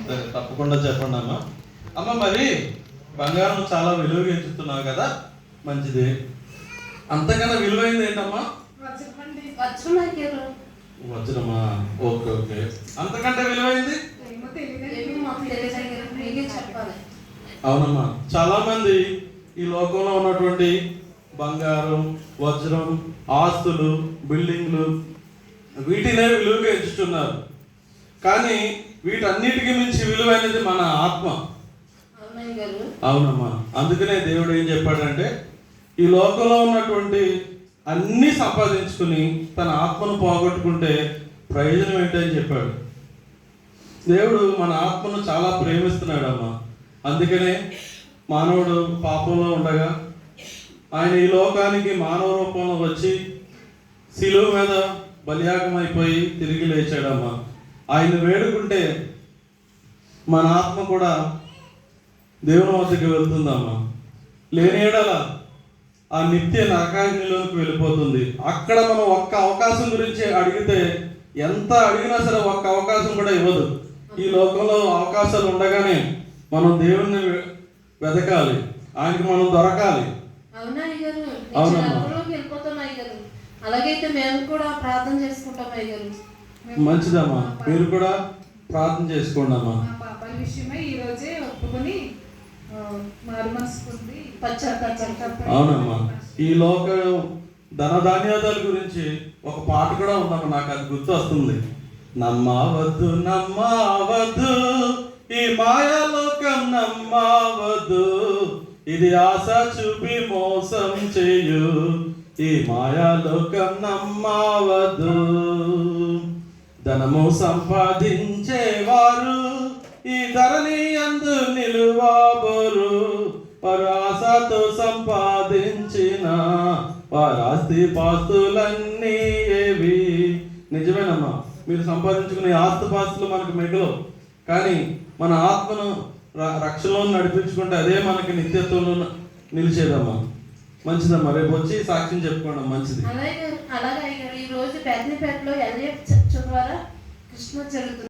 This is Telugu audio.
సరే, తప్పకుండా చెప్పండి అమ్మా. అమ్మ మరి బంగారం చాలా విలువగా ఎంచుతున్నావు కదా, మంచిది. అంతకన్నా విలువైంది ఏంటమ్మా? వజ్రమా? Okay okay. అంతకంటే విలువైంది? అవునమ్మా, చాలా మంది ఈ లోకంలో ఉన్నటువంటి బంగారం, వజ్రం, ఆస్తులు, బిల్డింగ్లు వీటినే విలువగా ఎంచుతున్నారు. కానీ వీటన్నిటికీ మించి విలువైనది మన ఆత్మ. అవునమ్మా, అందుకనే దేవుడు ఏం చెప్పాడంటే ఈ లోకంలో ఉన్నటువంటి అన్నీ సంపాదించుకుని తన ఆత్మను పోగొట్టుకుంటే ప్రయోజనం ఏంటని చెప్పాడు. దేవుడు మన ఆత్మను చాలా ప్రేమిస్తున్నాడు అమ్మా. అందుకనే మానవుడు పాపంలో ఉండగా ఆయన ఈ లోకానికి మానవ రూపంలో వచ్చి శిలువ మీద బలియాగం అయిపోయి తిరిగి లేచాడమ్మా. ఆయన వేడుకుంటే మన ఆత్మ కూడా దేవుని వద్దకు వెళ్తుందమ్మా. లేని ఎడల ఆ నిత్య నరకాగ్నిలోకి వెళ్ళిపోతుంది. అక్కడ మనం ఒక్క అవకాశం గురించి అడిగితే ఎంత అడిగినా సరే ఒక్క అవకాశం కూడా ఇవ్వదు. ఈ లోకంలో అవకాశాలు ఉండగానే మనం దేవుణ్ణి వెతకాలి, ఆయనకి మనం దొరకాలి. అవునమ్మా, అలాగైతే మేము కూడా ప్రార్థన చేసుకుంటాం అయ్యారు. మంచిదమ్మా, మీరు కూడా ప్రార్థన చేసుకోండి అమ్మా. పాపాల విషయమై ఈ రోజే ఒప్పుకొని అవునమ్మా, ఈ లోక ధనధాన్యాదాల గురించి ఒక పాట కూడా ఉందమ్మా, నాకు అది గుర్తు వస్తుంది. నమ్మవద్దు నమ్మవద్దు ఈ మాయాలోకం, నమ్మవద్దు ఇది ఆశ చూపి మోసం చేయు, ఈ మాయాలోకం నమ్మవద్దు. ధనము సంపాదించేవారు ఈ ధరణి యందు నిలువబోరు, వారు ఆశతో సంపాదించిన వారాస్తి పాస్తులన్నీ ఏవి. నిజమేనమ్మా, మీరు సంపాదించుకునే ఆస్తిపాస్తులు మనకు మిగలవు, కానీ మన ఆత్మను రక్షణలో నడిపించుకుంటే అదే మనకి నిత్యత్వంలో నిలిచేదమ్మా. మంచిదమ్మా, రేపు వచ్చి సాక్ష్యం చెప్పుకోండి. మంచిది. అలాగే ఈ రోజు పెద్దపేటలో ఎల్ఏఎఫ్ చర్చ్ ద్వారా క్రిస్మస్ జరుగుతుంది.